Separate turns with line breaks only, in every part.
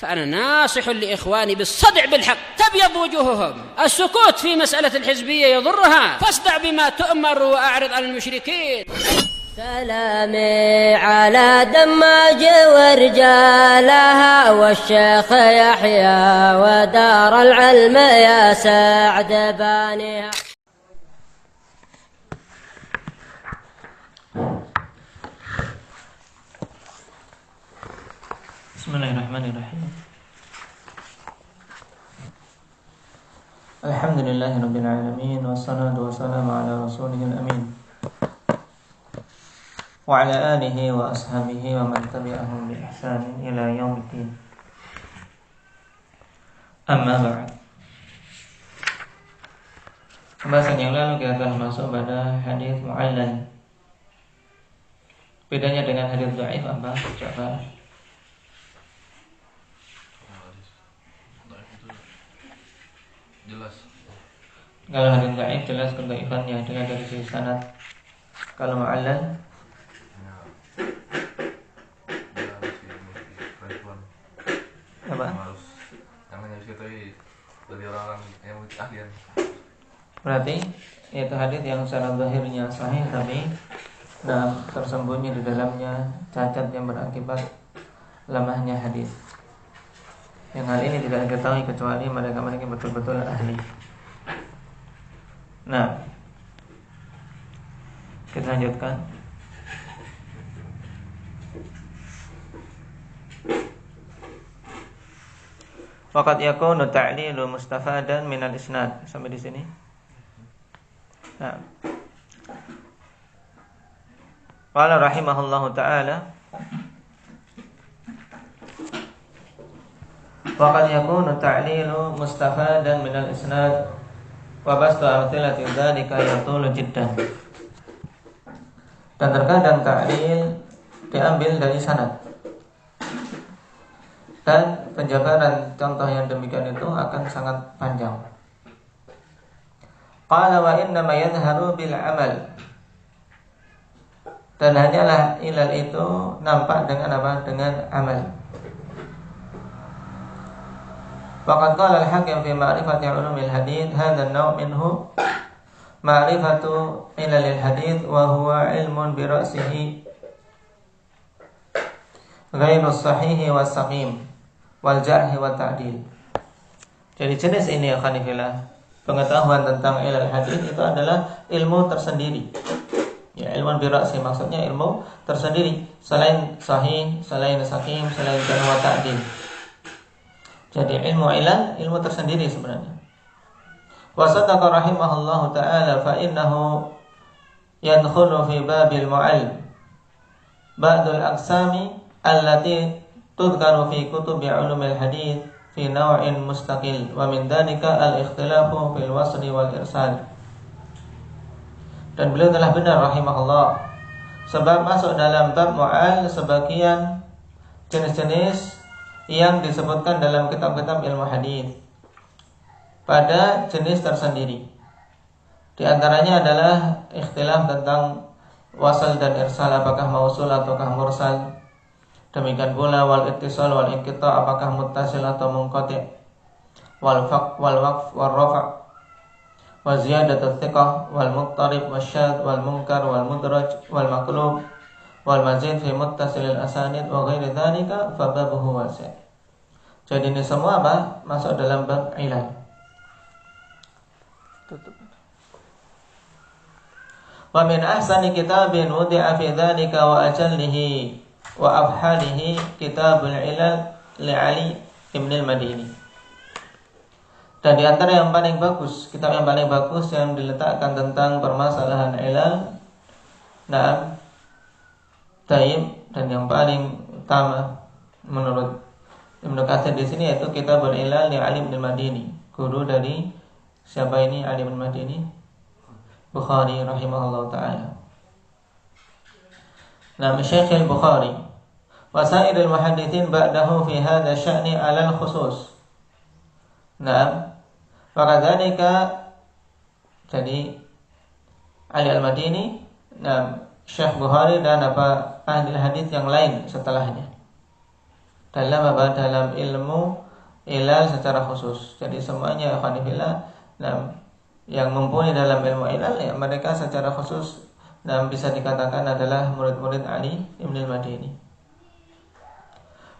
فأنا ناصح لإخواني بالصدع بالحق تبيض وجوههم. السكوت في مسألة الحزبية يضرها، فاصدع بما تؤمر وأعرض عن المشركين.
سلامي على دماج ورجالها والشيخ يحيى ودار العلم يا سعد بانيها.
Bismillahirrahmanirrahim. Alhamdulillahirabbil alamin wassalatu wassalamu ala rasulihil amin wa ala alihi wa ashabihi wa man tabi'ahum bi ihsanin ila yaumiddin. Amma ba'd. Pembahasan yang lalu kita telah masuk pada hadis mu'allal. Bedanya dengan hadis dhaif apa? Coba.
Jelas.
Kalau hadis dhaif jelas kedhaifannya dengan dari sisi sanad. Kalau mu'allal apa?
Yang harus diketahui dari orang-orang yang ahlian.
Berarti itu hadis yang secara zahirnya sahih tapi tersembunyi di dalamnya cacat yang berakibat lemahnya hadis. Yang hal ini tidak diketahui kecuali mereka-mereka yang betul-betul ahli. Nah, kita lanjutkan. Waqad yakunu ta'lilu mustafadan minal isnad. Sampai di sini. Nah. Qala rahimahullahu ta'ala waqad yakunu ta'lilu mustafadan minal isnad wa bastu amthilati dzalika yatulu jiddan. Dan terkadang ta'lil diambil dari sanad. Dan penjabaran contoh yang demikian itu akan sangat panjang. Qala wa inna ma yadhharu bil amal. Dan hanyalah ilal itu nampak dengan apa? Dengan amal. Waqad qala al-Hakim fi ma'rifati ulumil hadits hadha an-naw' minhu ma'rifatu ilalil hadits wa huwa ilmun bi ra'sihi ghairu sahihi was saqim wal jarhi wa ta'dil. Jadi jenis ini ya khanifillah, pengetahuan tentang ilal hadits itu adalah ilmu tersendiri. Ya, ilmu bi ra'si maksudnya ilmu tersendiri selain sahih, selain saqim, selain jarh wa ta'dil. Jadi ilmu ilal, ilmu tersendiri sebenarnya. Wa sadaqa rahimahullahu ta'ala fa innahu yadkhulu fi babil mu'all ba'dul aqsami allati tudhkaru fi kutubi ulumil hadits fi naw'in mustaqil wa min dhalika al-ikhtilafu fil wasli wal irsal. Dan beliau telah benar rahimahullah sebab masuk dalam bab mu'all sebagian jenis-jenis yang disebutkan dalam kitab-kitab ilmu hadis pada jenis tersendiri. Di antaranya adalah ikhtilaf tentang wasal dan irsal, apakah mausul ataukah mursal. Demikian pula wal ittisal wal inqita, apakah muttasil atau munqati', wal waqf wal rafa', wa ziyadatu thiqah wal muttarib wasyadz wal munkar wal mudraj wal maqlub wal mazid fi muttasilil asanid wa ghairi dzalika fa babuhu wasi'. Jadi ini semua apa? Masuk dalam bab ilal. Tutup. Wa min ahsani kitabin wudi'a fi dzalika wa ajallihi wa afhalihi kitabul ilal li Ali ibn al-Madini. Dan di antara yang paling bagus, kitab yang paling bagus yang diletakkan tentang permasalahan ilal, nah, taib, dan yang paling utama menurut Ibnu Katsir di sini yaitu Kitabul Ilal li Ali bin Madini, guru dari siapa ini Ali bin Madini? Bukhari rahimahullah taala. Nama Syekh al-Bukhari wa sa'irul muhadditsin ba'dahu fi hadha sya'ni 'ala al-khusus. Naam. Wa kadzalika jadi Ali al-Madini, Syekh Bukhari dan ahli hadis yang lain setelahnya. dalam ilmu ilal secara khusus. Jadi semuanya ikhwanifillah yang mumpuni dalam ilmu ilal ya mereka secara khusus bisa dikatakan adalah murid-murid Ali Ibn al-Madini.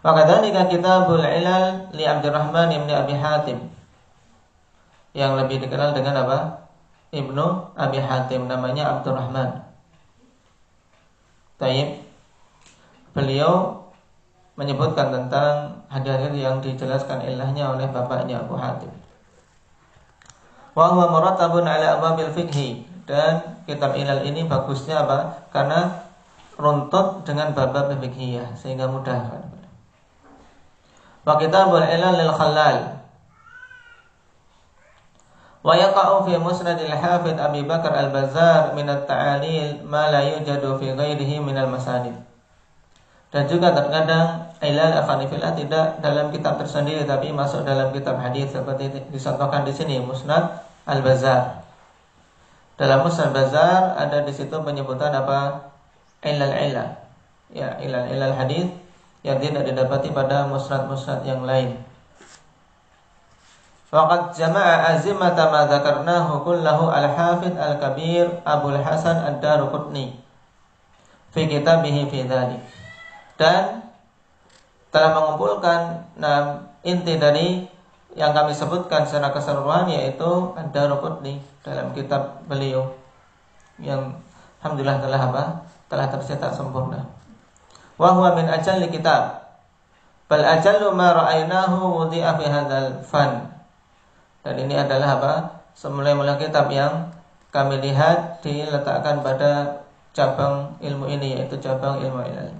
Wakadzalika kitabul ilal li Abdurrahman ibn Abi Hatim yang lebih dikenal dengan apa? Ibnu Abi Hatim, namanya Abdurrahman. Taib. Beliau menyebutkan tentang hadis yang dijelaskan ilahnya oleh bapaknya Abu Hatim. Wa huwa murattabun ala abwabil fiqhi, dan kitab ilal ini bagusnya apa? Karena runtut dengan bab-bab fiqhiyah sehingga mudah. Wa kitabul ilal lil Khallal. Wa yaqa'u fi musnadil Hafidz Abi Bakar al-Bazzar min at-ta'alil ma la yujadu fi ghairihi min al-masanid. Dan juga terkadang ilal afanifillah tidak dalam kitab tersendiri tapi masuk dalam kitab hadis seperti dicontohkan di sini Musnad al-Bazzar. Dalam Musnad al-Bazzar ada di situ penyebutan apa? Ilal. Ya, ilal hadis yang tidak didapati pada musnad-musnad yang lain. Waqad jama'a azimata ma dzakarnahu kullahu al-Hafidz al-Kabir Abul Hasan ad-Daruqutni fi kitabih fi dzalik. Dan telah mengumpulkan inti dari yang kami sebutkan secara keseluruhan yaitu Ad-Daruqutni dalam kitab beliau yang alhamdulillah telah tercetak sempurna. Wa huwa min ajalli kitab bal ajallu ma ra'aynahu wudi'a fi hadzal fan. Dan ini adalah semula-mula kitab yang kami lihat diletakkan pada cabang ilmu ini, yaitu cabang ilmu ilal.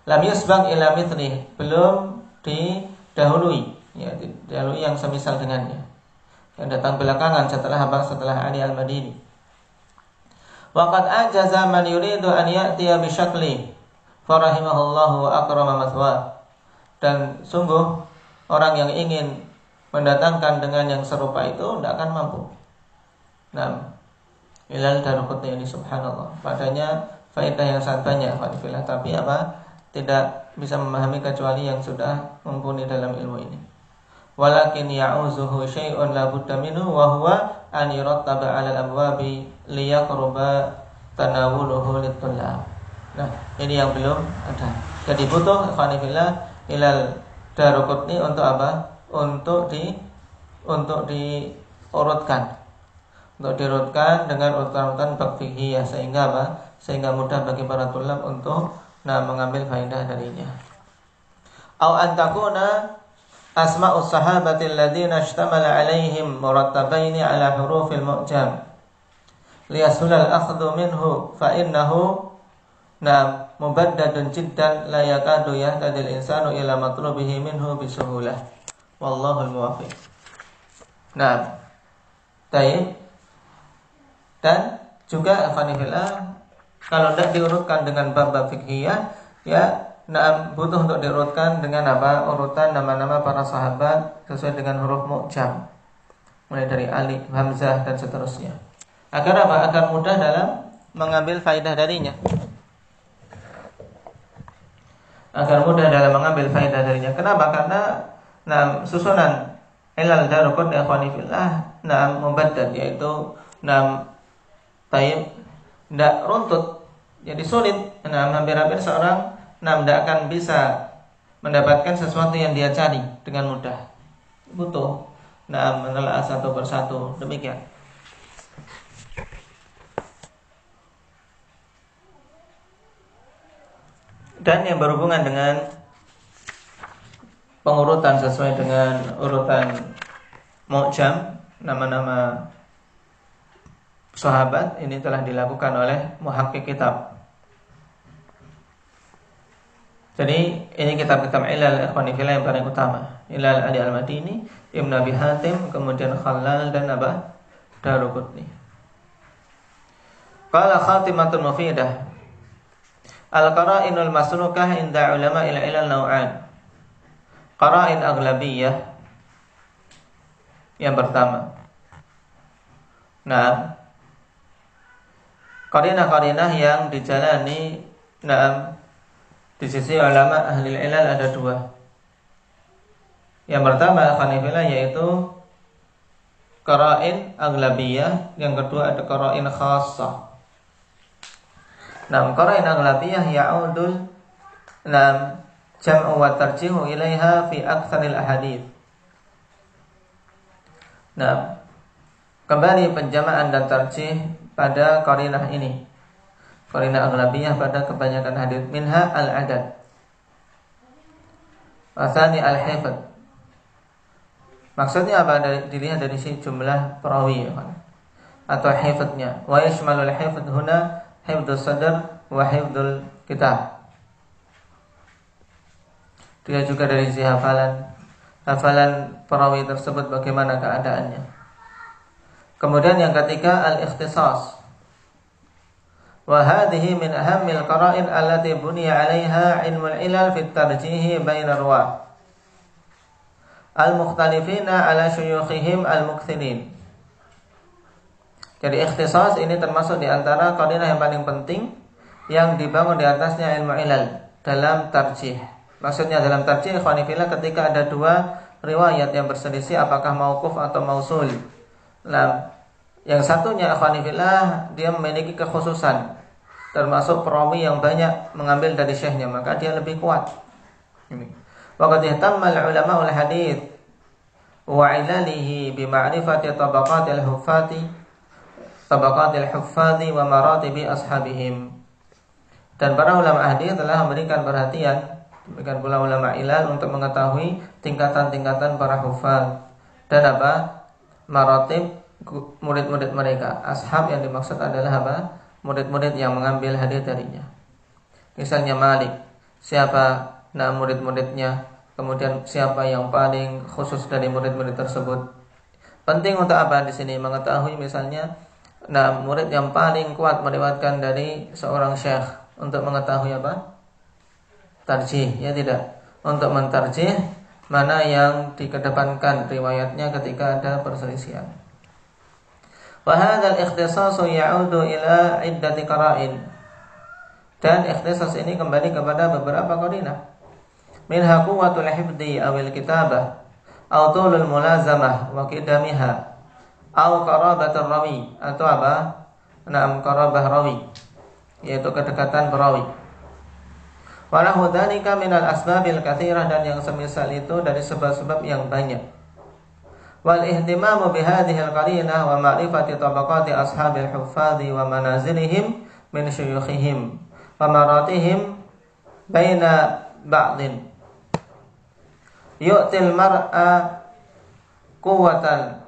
Lam yusbaq ila mithli, belum didahului, ya, didahului yang semisal dengannya, yang datang belakangan setelah Ali al-Madini. Wa qad ajaza man yuridu an ya'tiya bi syakli farahimahullahu wa akrama mathwa. Dan sungguh orang yang ingin mendatangkan dengan yang serupa itu tidak akan mampu. Ilal Daruqutni ini subhanallah, padanya faedah yang sangat banyak, tapi tidak bisa memahami kecuali yang sudah mumpuni dalam ilmu ini. Walakin ya'uzuhu syai'un la budda minhu wa huwa an yurattaba 'ala al-abwabi liyaqruba tanawuluhu lit-tullab. Nah, ini yang belum ada. Jadi butuh ikhwanillah ilal Daruqutni untuk apa? Untuk diurutkan. Untuk diurutkan dengan urutan-urutan bab fiqhiyah sehingga mudah bagi para tulab untuk mengambil faedah darinya. Au antakuna asma'us sahabati alladziina ishtamala 'alaihim murattabaini 'ala hurufil mu'jam liyasulal akhdhu minhu fa innahu mubaddadun jiddan la yakadu yahtadil insanu ila matlubihi minhu bisuhulah wallahul muwaffiq. Baik. Dan juga afanillah kalau tidak diurutkan dengan bab-bab fiqhiyah, ya, butuh untuk diurutkan dengan urutan nama-nama para sahabat sesuai dengan huruf mu'jam, mulai dari alif, hamzah dan seterusnya. Agar agar mudah dalam mengambil faedah darinya. Kenapa? Karena susunan ilal Daruqutni ikhwanifillah mubaddad, yaitu tidak runtut, jadi sulit. Hampir-hampir seorang tidak akan bisa mendapatkan sesuatu yang dia cari dengan mudah. Butuh menelaah satu persatu, demikian. Dan yang berhubungan dengan pengurutan sesuai dengan urutan mu'jam, nama-nama sahabat ini telah dilakukan oleh muhakkik kitab. Jadi ini kitab-kitab ilal ikhwanifillah yang paling utama. Ilal Ali al-Madini, Ibn Abi Hatim, kemudian Khallal dan Daruqutni. Qala khatimatul mufidah. Al-qara'inul masrukah inda ulama ilal naw'an. Qara'in aghlabiyah. Yang pertama, qarinah-qarinah yang dijalani di sisi ulama ahli ilal ada dua. Yang pertama Hanifiyah yaitu qara'in aghlabiyah, yang kedua ada qara'in khassah. Nah, qara'in aghlabiyah ya'udul jam'u wa tarjihu ilaiha fi aktsaril ahadits. Nah, kembali penjamaan dan tarjih pada qarinah ini. Qarinah aghlabiyah pada kebanyakan hadis, minha al-adad. Wasani al-hifdz. Maksudnya apa? Dilihat dari si jumlah perawi atau hifdznya. Wa yashmalul hifdz huna hifdzus sadr wa hifdzul kitab. Dia juga dari si hafalan perawi tersebut bagaimana keadaannya. Kemudian yang ketiga al-ikhtisas. Wa hadhihi min ahammil qara'in allati buniya 'alaiha 'ilmul ilal fi tarjih bainar ruwah al-mukhtalifina ala syuyukhihim al-mukthirin. Jadi ikhtisas ini termasuk di antara qarinah yang paling penting yang dibangun di atasnya ilmu ilal dalam tarjih. Maksudnya dalam tarjih ikhwanifillah ketika ada dua riwayat yang berselisih apakah mauquf atau mausul. Nah, yang satunya ikhwanifillah dia memiliki kekhususan termasuk perawi yang banyak mengambil dari syekhnya, maka dia lebih kuat. Ini. Waqad ihtamma al-ulama al-hadits wa 'ilalihi bi ma'rifati tabaqatil huffati wa maratibi ashabihim. Dan para ulama hadis telah memberikan perhatian, demikian pula ulama ilal untuk mengetahui tingkatan-tingkatan para huffaz dan maratib murid-murid mereka. Ashab yang dimaksud adalah murid-murid yang mengambil hadis darinya. Misalnya Malik, siapa murid-muridnya, kemudian siapa yang paling khusus dari murid-murid tersebut. Penting untuk apa di sini? Mengetahui misalnya murid yang paling kuat meriwayatkan dari seorang syekh untuk mengetahui tarjih, ya tidak? Untuk mentarjih mana yang dikedepankan riwayatnya ketika ada perselisihan. Wa hadzal ikhtisasu ya'udu ila iddati qara'in. Dan ikhtisas ini kembali kepada beberapa qarinah. Minha quwwatul hifdzi awil kitabah aw tulul mulazamah wa qidamiha aw qarabatur rawi atau qarabah rawi, yaitu kedekatan perawi. Walahu dzalika minal asbabil katsirah, dan yang semisal itu dari sebab-sebab yang banyak. Wal ihtimamu bihadhil qarinah wa ma'rifati tabaqati ashabil huffadhi wa manazilihim min syuyukhihim wa maratihim baina ba'din yu'til mar'a quwwatan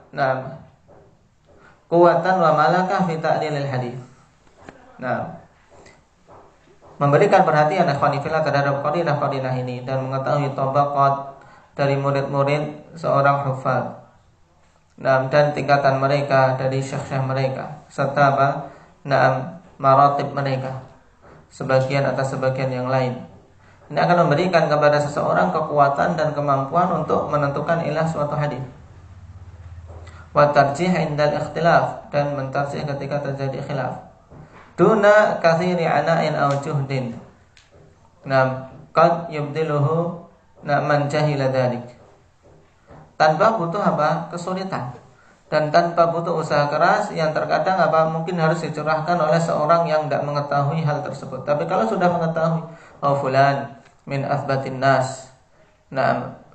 wa malakah fi ta'lilil hadis. Memberikan perhatian ikhwanifillah terhadap qarinah ini dan mengetahui tabaqat dari murid-murid seorang hufaz. Dan tingkatan mereka dari syekh-syekh mereka serta maratib mereka sebagian atas sebagian yang lain. Ini akan memberikan kepada seseorang kekuatan dan kemampuan untuk menentukan ilah suatu hadis. Wa tarjih indal ikhtilaf, dan mentarjih ketika terjadi khilaf. Duna katsiri ana'in aw juhdin. Qad yubdiluhu man jahila dzalik. Tanpa butuh kesulitan dan tanpa butuh usaha keras yang terkadang mungkin harus dicurahkan oleh seorang yang tidak mengetahui hal tersebut. Tapi kalau sudah mengetahui, fulan min athbatin nas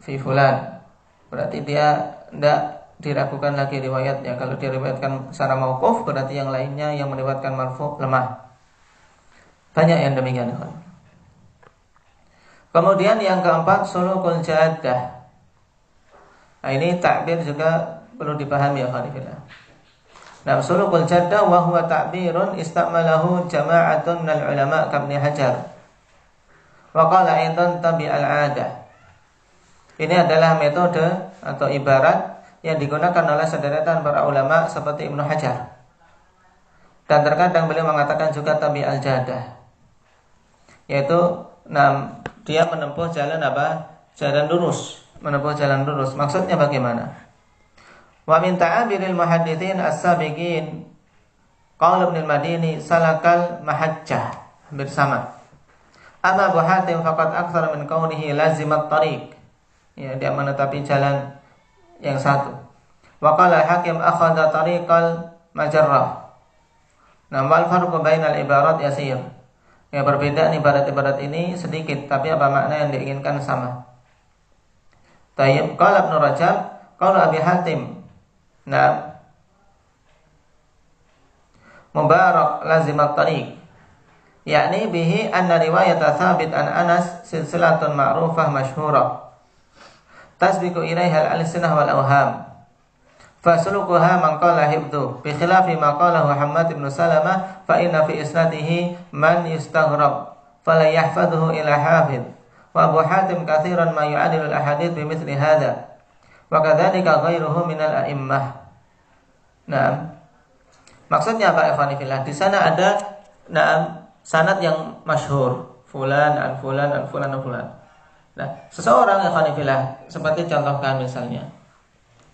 fi fulan, berarti dia tidak diragukan lagi riwayatnya. Kalau dia riwayatkan secara mauquf, berarti yang lainnya yang meriwayatkan marfu lemah. Banyak yang demikian. Kemudian yang keempat, sulukul jaddah. Ini takbir juga perlu dipahami ya khalifillah. Sulukul jaddah wa huwa ta'birun istamalahu jama'atun minal ulama kabni Hajar. Wa qala aidan tabi al-'adah. Ini adalah metode atau ibarat yang digunakan oleh sederetan para ulama seperti Ibnu Hajar. Dan terkadang beliau mengatakan juga tabi al-jadah, yaitu dia menempuh jalan jalan lurus, menempuh jalan lurus. Maksudnya bagaimana? Wa min ta'abiril muhadditsin as-sabiqin qala Ibnu al-Madini salakal mahajjah, hampir sama. Amma Abu Hatim faqad aktsara min kaunihi lazimat tariq. Ya, dia menetapi jalan yang satu. Wa qala Hakim akhadha tariqal majarrah. Nah, wal farqu bainal ibarat yasir. Ya, perbedaan ibarat-ibarat ini sedikit, tapi apa makna yang diinginkan sama. Tayyib, qala Ibnu Rajab, qala Abi Hatim. Nah, Mubarak lazimat tariq. Yakni bihi anna riwayat Tsabit an Anas silsilatun ma'rufah masyhurah. Tasbiqu ilaiha al-alsinah wal awham. Faslukuha man qala hibdu bi khilafi ma qalahu Muhammad ibn Salamah fa inna fi isnadihi man yustaghrab fala yahfadhuhu ila hafidh wa Abu Hatim katsiran ma yu'adilu al-ahadits bi mithli hadha wa kadzalika ghairuhu min al-a'immah. Nah, maksudnya apa ikhwan fillah? Di sana ada sanad yang masyhur, fulan an fulan an fulan an fulan. Nah, seseorang ikhwan fillah seperti contohkan misalnya,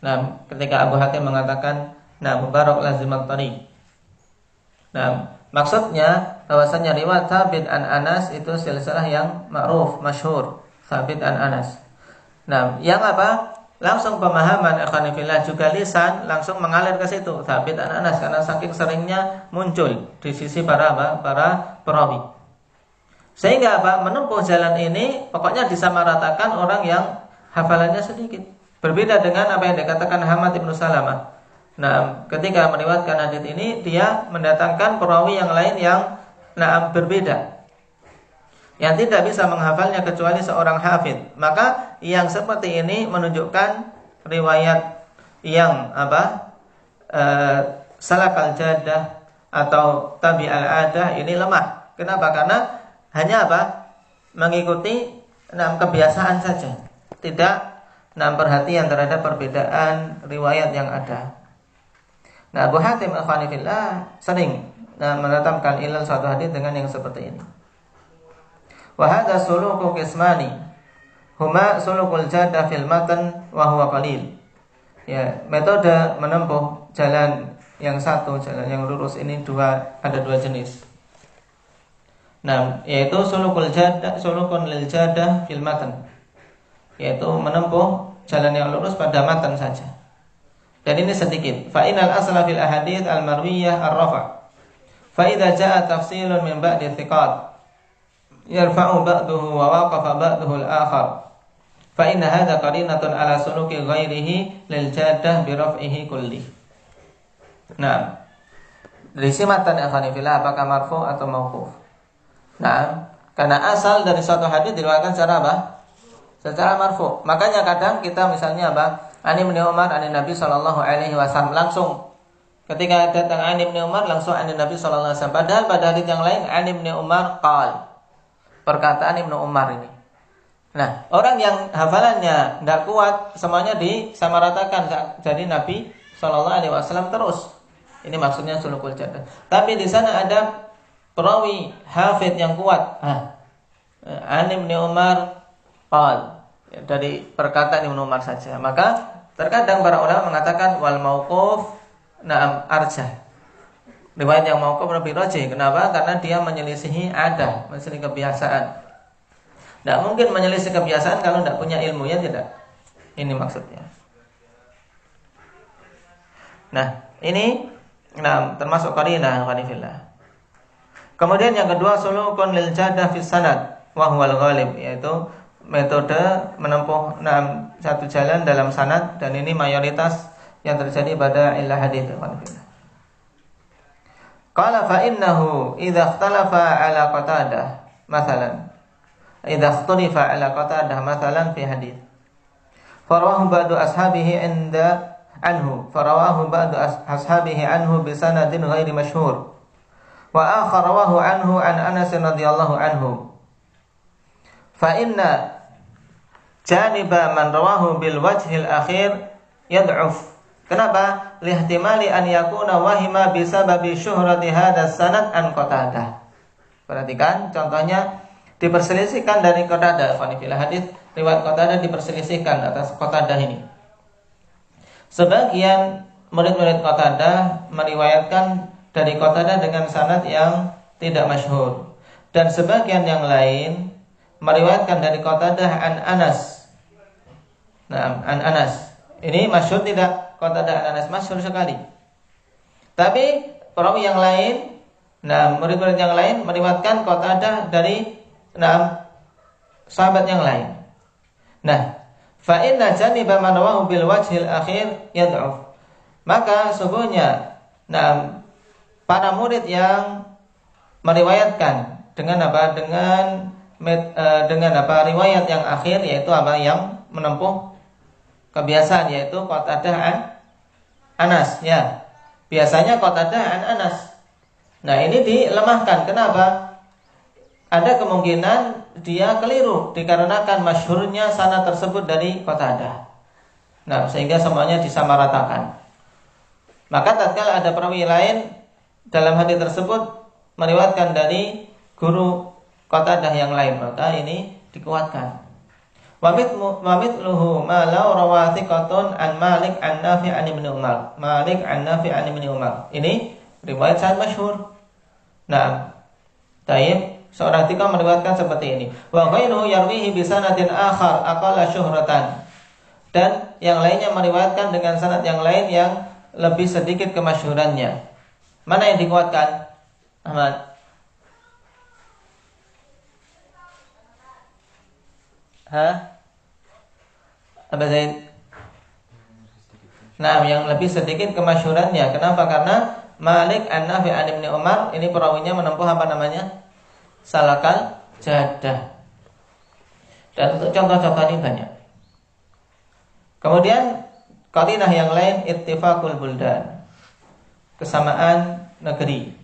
nah, ketika Abu Hatim mengatakan, nah, Mubarak lazimat tariq. Nah, maksudnya bahwasanya riwayat Tsabit an Anas itu silsilah yang ma'ruf, masyhur, Tsabit an Anas. Nah, yang apa? Langsung pemahaman ikhwan fillah juga lisan langsung mengalir ke situ, Tsabit an Anas, karena saking seringnya muncul di sisi para perawi. Sehingga apa? Menempuh jalan ini pokoknya disamaratakan orang yang hafalannya sedikit. Berbeda dengan apa yang dikatakan Muhammad ibn Salamah. Nah, ketika meriwayatkan hadits ini, dia mendatangkan perawi yang lain yang berbeda, yang tidak bisa menghafalnya kecuali seorang hafidh. Maka yang seperti ini menunjukkan riwayat yang salakal jadah atau tabi al-adah ini lemah. Kenapa? Karena hanya mengikuti kebiasaan saja, tidak perhatian terhadap perbedaan riwayat yang ada. Nah, Abu Hatim al-Khanifillah sering menetapkan ilal suatu hadis dengan yang seperti ini. Wa hadza suluku qismani huma sulukul jadda fil matan wa huwa qalil. Ya, metode menempuh jalan yang satu, jalan yang lurus ini ada dua jenis. Nah, yaitu sulukul jadda, sulukun lil jadda fil matan, yaitu menempuh jalan yang lurus pada matan saja. Dan ini sedikit. Fa inal asla fil ahadits al marwiyah ar-rafa. Fa idza jaa tafsilun min ba'di thiqat yarfa'u ba'dahu wa waqafa ba'dahu al-akhar. Fa inna hadza qarinatun ala suluki ghairihi lil jaddah bi raf'ihi kulli. Nah, dari matan ikhwan fillah apakah marfu atau mauquf? Nah, karena asal dari suatu hadis diriwayatkan secara apa? Secara marfu. Makanya kadang kita misalnya Ani bin Umar ani Nabi sallallahu alaihi wasallam, langsung ketika datang Ani bin Umar langsung ani Nabi sallallahu alaihi wasallam. Padahal pada hadis yang lain Ani bin Umar qal. Perkataan Ibnu Umar ini. Nah, orang yang hafalannya tidak kuat semuanya disamaratakan jadi Nabi sallallahu alaihi wasallam terus. Ini maksudnya sulukul jaddah. Tapi di sana ada perawi hafidh yang kuat. Ani bin Umar qal. Dari perkataan Ibnu Umar saja. Maka terkadang para ulama mengatakan wal mauquf arjah. Riwayat yang mauquf lebih rajih. Kenapa? Karena dia menyelisihi adah, menyelisihi kebiasaan. Tidak mungkin menyelisih kebiasaan kalau tidak punya ilmunya, tidak. Ini maksudnya. Nah, ini termasuk qarinah qanifillah. Kemudian yang kedua sulukun lil jadah fis sanad wa huwal ghalib, yaitu metode menempuh satu jalan dalam sanad, dan ini mayoritas yang terjadi pada illah hadits. Qala fa innahu idza ikhtalafa ala Qatadah mathalan, idza ikhtalafa ala Qatadah mathalan fi hadits farawahu ba'du ashabihi anhu bi sanadin ghairi masyhur wa akhar rawahu anhu an Anas radhiyallahu anhu fa inna janiba man rawahu bil wajhil akhir yad'uf. Kenapa? Lihtimali an yakuna wahima bisababi syuhrati hadas sanad an Qatadah. Perhatikan contohnya, diperselisihkan dari Qatadah. Fanifillah hadis riwayat Qatadah diperselisihkan atas Qatadah ini. Sebagian murid-murid Qatadah meriwayatkan dari Qatadah dengan sanad yang tidak masyhur, dan sebagian yang lain meriwayatkan dari Qatadah an Anas Nah, an Anas. Ini masyhur tidak? Qatadah an Anas masyhur sekali. Tapi perawi yang lain, murid-murid yang lain meriwayatkan Qatadah dari sahabat yang lain. Nah, fa inna janiba man rawahu bil wajhil akhir yad'uf. Maka sungguhnya para murid yang meriwayatkan dengan riwayat yang akhir, yaitu yang menempuh kebiasaan, yaitu Qatadah an Anas, ya. Biasanya Qatadah an Anas. Nah, ini dilemahkan. Kenapa? Ada kemungkinan dia keliru dikarenakan masyhurnya sanad tersebut dari Qatadah. Nah, sehingga semuanya disamaratakan. Maka tatkala ada perawi lain dalam hadis tersebut meriwayatkan dari guru Qatadah yang lain, maka ini dikuatkan. Wa mithluhu ma law rawathiqatun an Malik an Nafi' an Ibnu Umar. Malik an Nafi' an Ibnu Umar. Ini riwayat sanad masyhur. Nah, taib seorang tika meriwayatkan seperti ini. Wa ghairuhu yarwihi bi sanadin akhar aqalla syuhratan. Dan yang lainnya meriwayatkan dengan sanad yang lain yang lebih sedikit kemasyhurannya. Mana yang dikuatkan? Ahmad. Apa Zaid? Nah, yang lebih sedikit kemasyhurannya. Kenapa? Karena Malik an-Nafi' an Ibnu Umar ini perawinya menempuh apa namanya? Salakal jadah. Dan untuk contoh-contoh ini banyak. Kemudian qarinah yang lain ittifaqul buldan. Kesamaan negeri.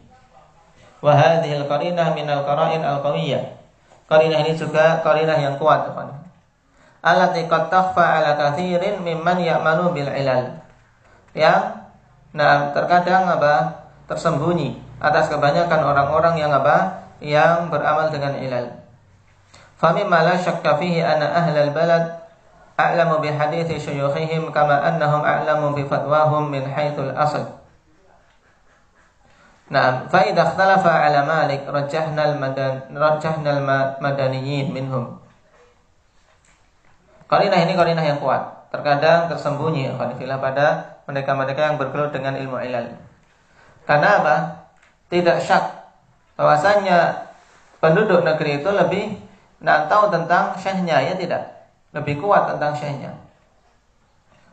Wa hadhil qarinah minal qara'in al-qawiyyah. Qarinah ini juga qarinah yang kuat, teman. Allati qad takhfa 'ala katsirin mimman ya'malu bil ilal. Yang terkadang tersembunyi atas kebanyakan orang-orang yang beramal dengan ilal. Fa mimma la syakka fihi anna ahlal balad a'lamu bi hadithi syuyukhihim kama annahum a'lamu bi fatwahum min haitsul asl. Nah, fa idza ikhtalafa 'ala Malik rajjahna al-madaniyyin minhum. Qarinah ini qarinah yang kuat. Terkadang tersembunyi pada mereka-mereka yang bergelut dengan ilmu ilal. Karena apa? Tidak syak bahwasanya penduduk negeri itu lebih tahu tentang syekhnya, ya tidak? Lebih kuat tentang syekhnya.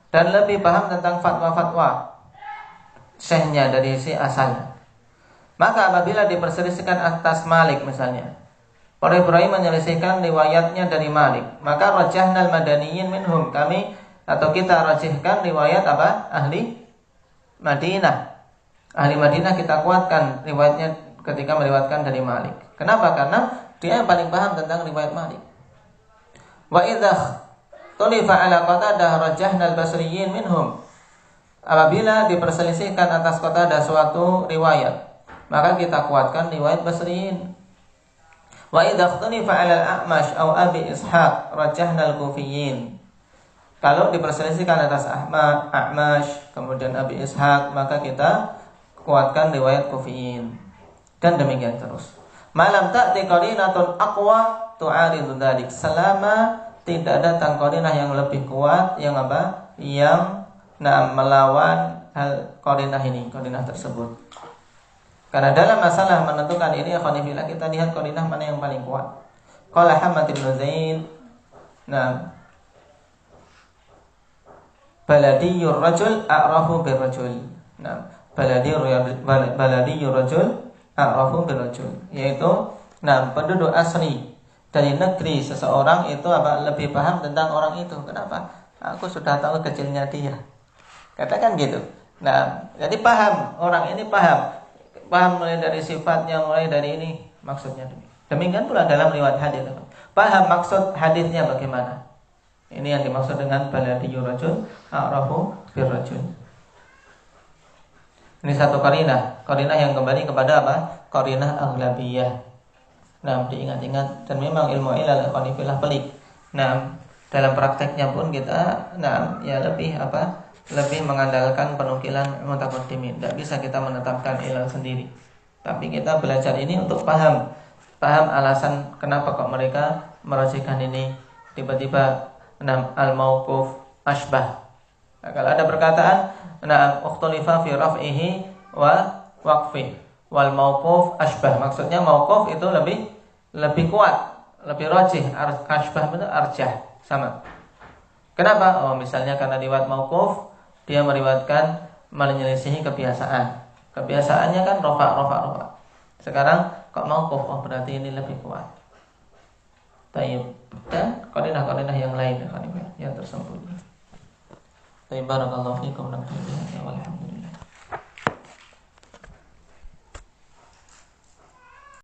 Dan lebih paham tentang fatwa-fatwa syekhnya dari si asalnya. Maka apabila diperselisihkan atas Malik misalnya, para Ibrahim menyelisihkan riwayatnya dari Malik, maka rajahnal madaniyyin minhum, kita rajihkan riwayat ahli Madinah. Ahli Madinah kita kuatkan riwayatnya ketika meriwayatkan dari Malik. Kenapa? Karena dia yang paling paham tentang riwayat Malik. Wa idza tulifa ala Qatadah rajahnal basriyyin minhum. Apabila diperselisihkan atas Qatadah suatu riwayat, maka kita kuatkan riwayat Basriyin. Wa idza ikhtalafa 'ala al-A'mash aw Abi Ishaq rajahna al-Kufiyyin. Kalau diperselisihkan atas A'mash kemudian Abi Ishaq, maka kita kuatkan riwayat Kufiyyin. Dan demikian terus. Malam ta'ti qarinatun aqwa tu'aridu dzalik. Selama tidak datang qarinah yang lebih kuat yang melawan hal qarinah tersebut. Karena dalam masalah menentukan ini, akhwanifillah, kita lihat qarinah mana yang paling kuat. Qala Hamad bin Zaid, baladiyur rajul a'rafu birrajul. Baladiyur rajul a'rafu birrajul, yaitu penduduk asli dari negeri seseorang itu lebih paham tentang orang itu. Kenapa? Aku sudah tahu kecilnya dia. Katakan gitu. Jadi paham, orang ini paham mulai dari sifatnya, mulai dari ini maksudnya. Demikian pula dalam riwayat hadis. Paham maksud hadisnya bagaimana. Ini yang dimaksud dengan baladiyur rajul a'rafu birrajul. Ini satu qarinah yang kembali kepada qarinah aghlabiyah. Diingat-ingat, dan memang ilmu ilal akhwanifillah pelik. Dalam prakteknya pun kita lebih mengandalkan penukilan mutaqaddimin. Tidak bisa kita menetapkan ilal sendiri. Tapi kita belajar ini untuk paham alasan kenapa kok mereka merajihkan ini. Tiba-tiba al-mauquf ashbah. Nah, kalau ada perkataan na'am ukhtulifa fi raf'ihi wa waqfi wal mauquf ashbah, maksudnya mauquf itu lebih kuat, lebih rajih, ashbah itu arjah, sama. Kenapa? Oh, misalnya karena riwayat mauquf dia meriwayatkan menyelisihi kebiasaan. Kebiasaannya kan rofa. Sekarang kok mauquf, oh berarti ini lebih kuat. Tayyib. Dan qaidah-qaidah yang lain yang tersembunyi. Barakallahu fiikum. Alhamdulillah.